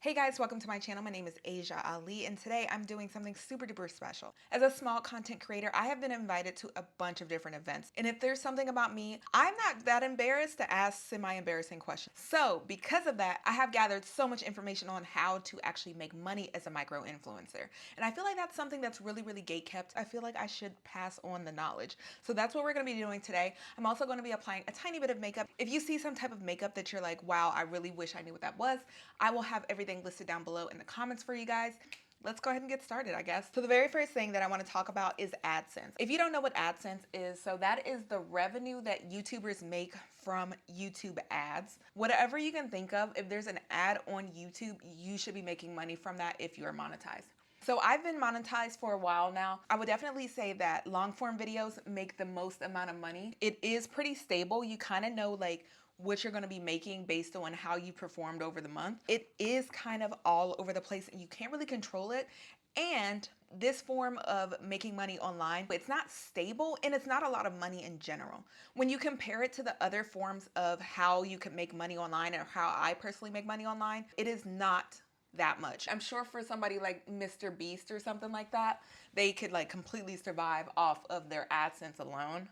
Hey guys, welcome to my channel. My name is Asia Ali, and today I'm doing something super duper special. As a small content creator, I have been invited to a bunch of different events. And if there's something about me, I'm not that embarrassed to ask semi-embarrassing questions. So because of that, I have gathered so much information on how to actually make money as a micro influencer. And I feel like that's something that's really gatekept. I feel like I should pass on the knowledge. So that's what we're gonna be doing today. I'm also gonna be applying a tiny bit of makeup. If you see some type of makeup that you're like, wow, I really wish I knew what that was, I will have everything listed down below in the comments for you guys. Let's go ahead and get started, I guess. So the very first thing that I want to talk about is AdSense. If you don't know what AdSense is, so that is the revenue that YouTubers make from YouTube ads. Whatever you can think of, if there's an ad on YouTube, you should be making money from that if you are monetized. So I've been monetized for a while now. I would definitely say that long form videos make the most amount of money. It is pretty stable. You kind of know like what you're going to be making based on how you performed over the month. It is kind of all over the place and you can't really control it. And this form of making money online, it's not stable and it's not a lot of money in general. When you compare it to the other forms of how you can make money online or how I personally make money online, it is not that much. I'm sure for somebody like Mr. Beast or something like that, they could like completely survive off of their AdSense alone.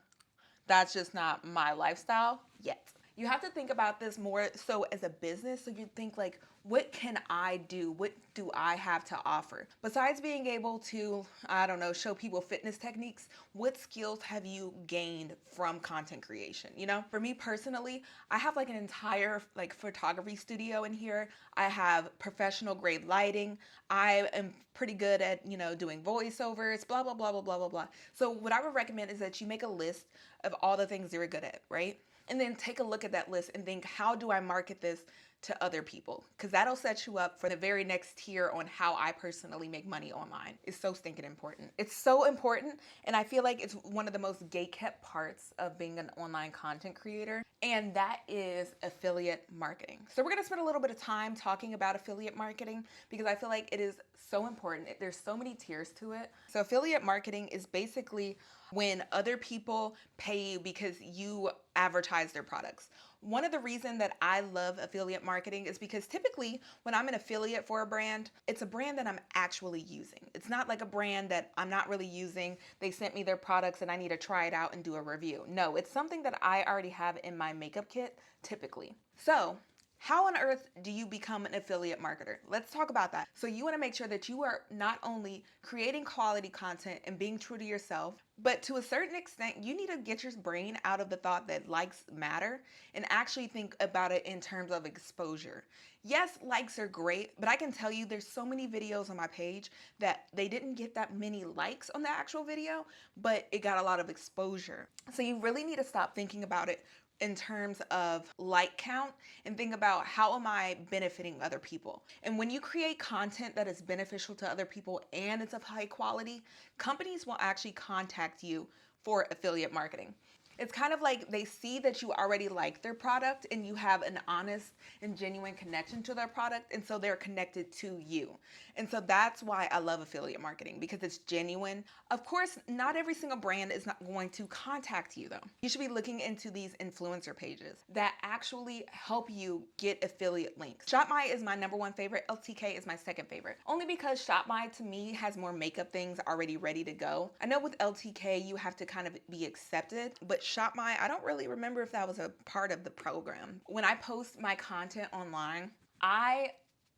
That's just not my lifestyle yet. You have to think about this more so as a business. So you think like, what can I do? What do I have to offer? Besides being able to, I don't know, show people fitness techniques, what skills have you gained from content creation? You know, for me personally, I have like an entire like photography studio in here. I have professional grade lighting. I am pretty good at, you know, doing voiceovers, blah, blah, blah, blah, blah, blah, blah. So what I would recommend is that you make a list of all the things you're good at, right? And then take a look at that list and think, how do I market this to other people? Because that'll set you up for the very next tier on how I personally make money online. It's so stinking important. It's so important. And I feel like it's one of the most gatekept parts of being an online content creator. And that is affiliate marketing. So we're going to spend a little bit of time talking about affiliate marketing because I feel like it is so important. There's so many tiers to it. So affiliate marketing is basically when other people pay you because you advertise their products. One of the reasons that I love affiliate marketing is because typically when I'm an affiliate for a brand, it's a brand that I'm actually using. It's not like a brand that I'm not really using. They sent me their products and I need to try it out and do a review. No, it's something that I already have in my makeup kit typically. So how on earth do you become an affiliate marketer? Let's talk about that. So you want to make sure that you are not only creating quality content and being true to yourself, but to a certain extent, you need to get your brain out of the thought that likes matter and actually think about it in terms of exposure. Yes, likes are great, but I can tell you there's so many videos on my page that they didn't get that many likes on the actual video, but it got a lot of exposure. So you really need to stop thinking about it in terms of like count and think about how am I benefiting other people. And when you create content that is beneficial to other people and it's of high quality, companies will actually contact you for affiliate marketing. It's kind of like they see that you already like their product and you have an honest and genuine connection to their product, and so they're connected to you. And so that's why I love affiliate marketing, because it's genuine. Of course, not every single brand is not going to contact you though. You should be looking into these influencer pages that actually help you get affiliate links. ShopMy is my #1 favorite. LTK is my second favorite. Only because ShopMy to me has more makeup things already ready to go. I know with LTK you have to kind of be accepted, but ShopMy, I don't really remember if that was a part of the program. When I post my content online, I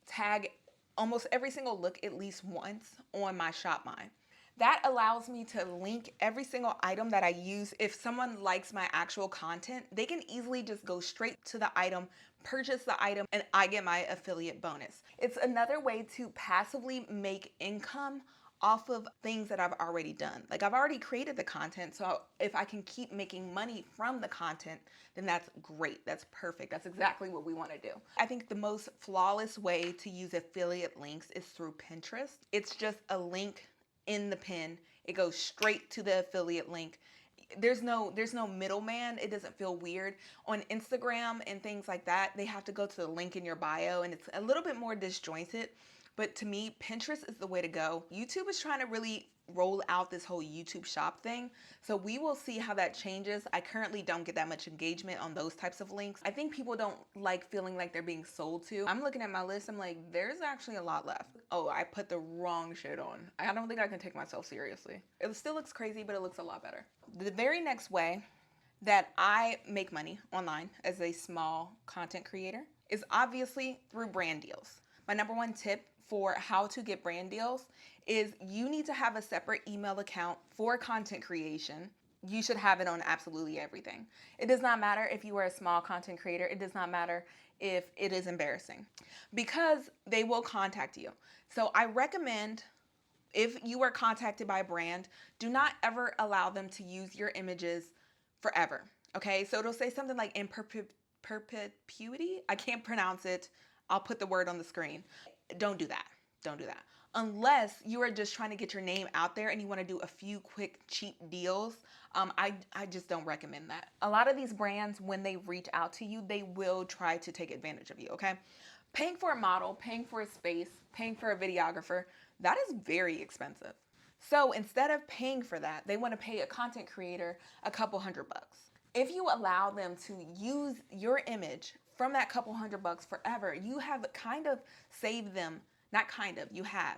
tag almost every single look at least once on my ShopMy. That allows me to link every single item that I use. If someone likes my actual content, they can easily just go straight to the item, purchase the item, and I get my affiliate bonus. It's another way to passively make income off of things that I've already done. Like I've already created the content, so if I can keep making money from the content, then that's great. That's perfect. That's exactly what we want to do. I think the most flawless way to use affiliate links is through Pinterest. It's just a link in the pin. It goes straight to the affiliate link. There's no middleman. It doesn't feel weird. On Instagram and things like that, they have to go to the link in your bio and it's a little bit more disjointed. But to me, Pinterest is the way to go. YouTube is trying to really roll out this whole YouTube shop thing. So we will see how that changes. I currently don't get that much engagement on those types of links. I think people don't like feeling like they're being sold to. I'm looking at my list, I'm like, there's actually a lot left. Oh, I put the wrong shit on. I don't think I can take myself seriously. It still looks crazy, but it looks a lot better. The very next way that I make money online as a small content creator is obviously through brand deals. My number one tip for how to get brand deals is you need to have a separate email account for content creation. You should have it on absolutely everything. It does not matter if you are a small content creator. It does not matter if it is embarrassing, because they will contact you. So I recommend, if you are contacted by a brand, do not ever allow them to use your images forever. Okay, so it'll say something like in perpetuity. I can't pronounce it. I'll put the word on the screen. Don't do that. Don't do that. Unless you are just trying to get your name out there and you want to do a few quick, cheap deals. I just don't recommend that. A lot of these brands, when they reach out to you, they will try to take advantage of you, okay? Paying for a model, paying for a space, paying for a videographer, that is very expensive. So instead of paying for that, they want to pay a content creator a couple $100. If you allow them to use your image from that couple $100 forever, you have kind of saved them, not kind of, you have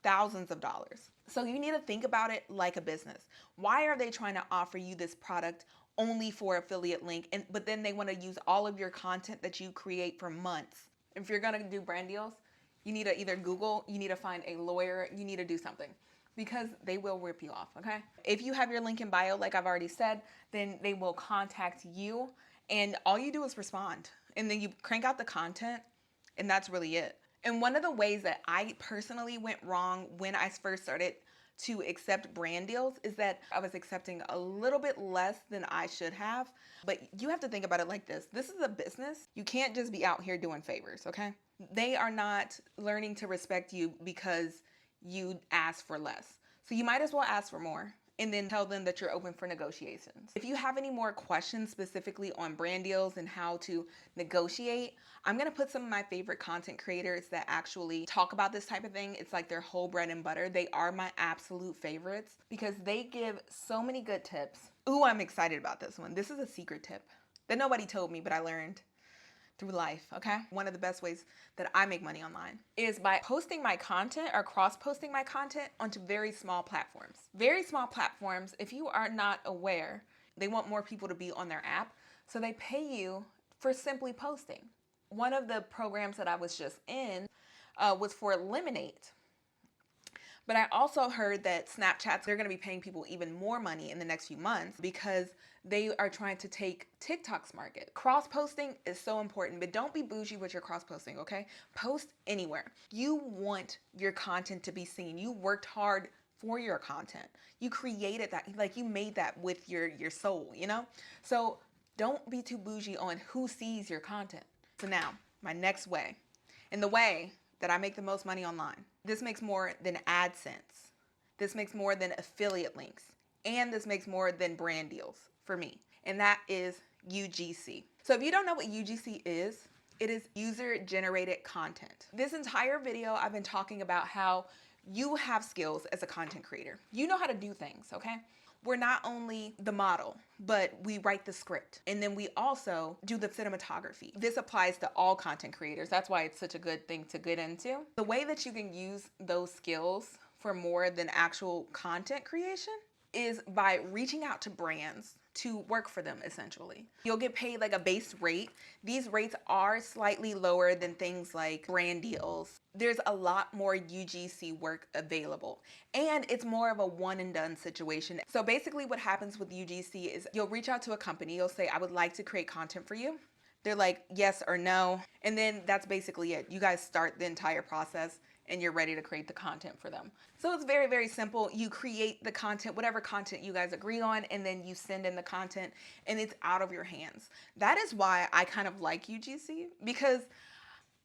thousands of dollars. So you need to think about it like a business. Why are they trying to offer you this product only for affiliate link, but then they want to use all of your content that you create for months? If you're going to do brand deals, you need to either Google, you need to find a lawyer, you need to do something, because they will rip you off, okay? If you have your link in bio, like I've already said, then they will contact you, and all you do is respond. And then you crank out the content, and that's really it. And one of the ways that I personally went wrong when I first started to accept brand deals is that I was accepting a little bit less than I should have. But you have to think about it like this. This is a business. You can't just be out here doing favors, okay? They are not learning to respect you because you ask for less. So you might as well ask for more and then tell them that you're open for negotiations. If you have any more questions specifically on brand deals and how to negotiate, I'm gonna put some of my favorite content creators that actually talk about this type of thing. It's like their whole bread and butter. They are my absolute favorites because they give so many good tips. Ooh, I'm excited about this one. This is a secret tip that nobody told me, but I learned through life, okay? One of the best ways that I make money online is by posting my content or cross-posting my content onto very small platforms. Very small platforms, if you are not aware, they want more people to be on their app, so they pay you for simply posting. One of the programs that I was just in was for Lemonade. But I also heard that Snapchat, they're going to be paying people even more money in the next few months because they are trying to take TikTok's market. Cross-posting is so important, but don't be bougie with your cross-posting, okay? Post anywhere. You want your content to be seen. You worked hard for your content. You created that, like you made that with your soul, you know? So don't be too bougie on who sees your content. So now, my next way, and the way that I make the most money online. This makes more than AdSense. This makes more than affiliate links. And this makes more than brand deals for me. And that is UGC. So if you don't know what UGC is, it is user-generated content. This entire video, I've been talking about how you have skills as a content creator. You know how to do things, okay? We're not only the model, but we write the script. And then we also do the cinematography. This applies to all content creators. That's why it's such a good thing to get into. The way that you can use those skills for more than actual content creation is by reaching out to brands to work for them, essentially. You'll get paid like a base rate. These rates are slightly lower than things like brand deals. There's a lot more UGC work available, and it's more of a one and done situation. So basically what happens with UGC is you'll reach out to a company, you'll say, I would like to create content for you. They're like, yes or no. And then that's basically it. You guys start the entire process and you're ready to create the content for them. So it's very, very simple. You create the content, whatever content you guys agree on, and then you send in the content and it's out of your hands. That is why I kind of like UGC, because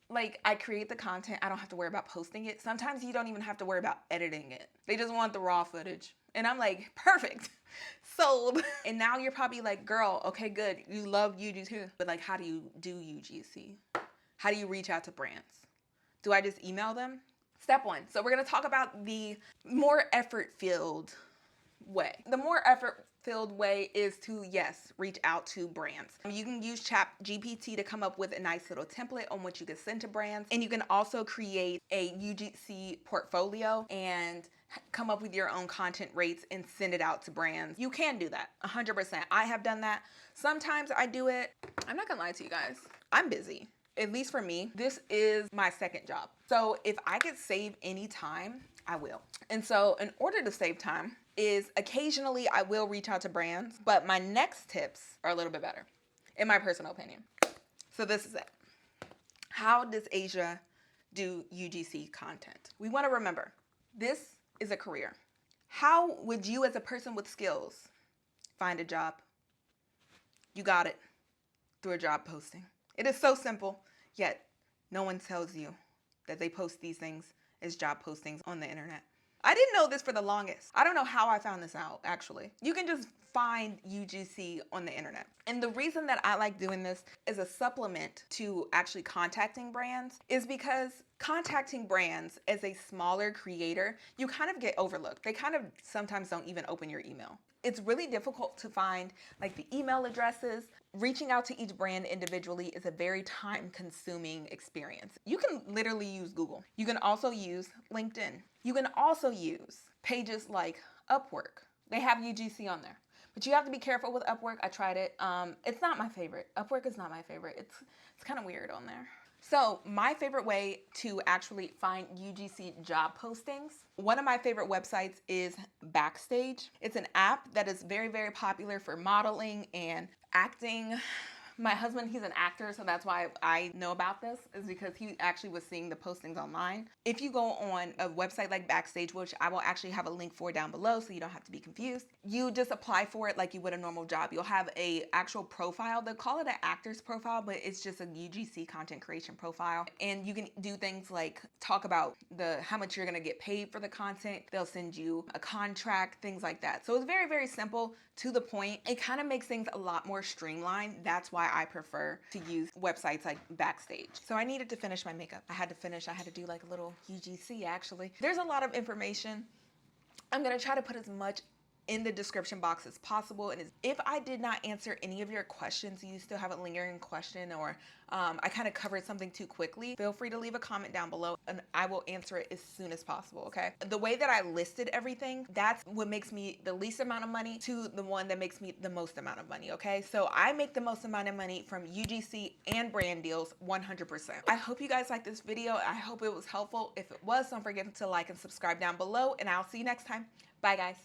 like I create the content, I don't have to worry about posting it. Sometimes you don't even have to worry about editing it. They just want the raw footage. And I'm like, perfect, sold. And now you're probably like, girl, okay, good. You love UGC, but like, how do you do UGC? How do you reach out to brands? Do I just email them? Step one. So we're going to talk about the more effort-filled way. The more effort-filled way is to, yes, reach out to brands. You can use ChatGPT to come up with a nice little template on what you can send to brands. And you can also create a UGC portfolio and come up with your own content rates and send it out to brands. You can do that 100%. I have done that. Sometimes I do it. I'm not gonna lie to you guys. I'm busy. At least for me, this is my second job. So if I could save any time, I will. And so in order to save time is occasionally I will reach out to brands, but my next tips are a little bit better, in my personal opinion. So this is it. How does Asia do UGC content? We wanna remember, this is a career. How would you as a person with skills find a job? You got it through a job posting. It is so simple, yet no one tells you that they post these things as job postings on the internet. I didn't know this for the longest. I don't know how I found this out, actually. You can just find UGC on the internet. And the reason that I like doing this as a supplement to actually contacting brands is because contacting brands as a smaller creator, you kind of get overlooked. They kind of sometimes don't even open your email. It's really difficult to find like the email addresses. Reaching out to each brand individually is a very time-consuming experience. You can literally use Google. You can also use LinkedIn. You can also use pages like Upwork. They have UGC on there. But you have to be careful with Upwork. I tried it. It's not my favorite. Upwork is not my favorite. It's kind of weird on there. So my favorite way to actually find UGC job postings, one of my favorite websites is Backstage. It's an app that is very, very popular for modeling and acting. My husband, he's an actor, so that's why I know about this, is because he actually was seeing the postings online. If you go on a website like Backstage, which I will actually have a link for down below so you don't have to be confused, you just apply for it like you would a normal job. You'll have a actual profile. They'll call it an actor's profile, but it's just a UGC content creation profile. And you can do things like talk about how much you're gonna get paid for the content. They'll send you a contract, things like that. So it's very, very simple, to the point. It kind of makes things a lot more streamlined. That's why I prefer to use websites like Backstage. So I needed to finish my makeup. I had to do like a little UGC actually. There's a lot of information. I'm gonna try to put as much in the description box as possible. And if I did not answer any of your questions, you still have a lingering question, or I kind of covered something too quickly, feel free to leave a comment down below and I will answer it as soon as possible, okay? The way that I listed everything, that's what makes me the least amount of money to the one that makes me the most amount of money, okay? So I make the most amount of money from UGC and brand deals 100%. I hope you guys liked this video. I hope it was helpful. If it was, don't forget to like and subscribe down below, and I'll see you next time. Bye, guys.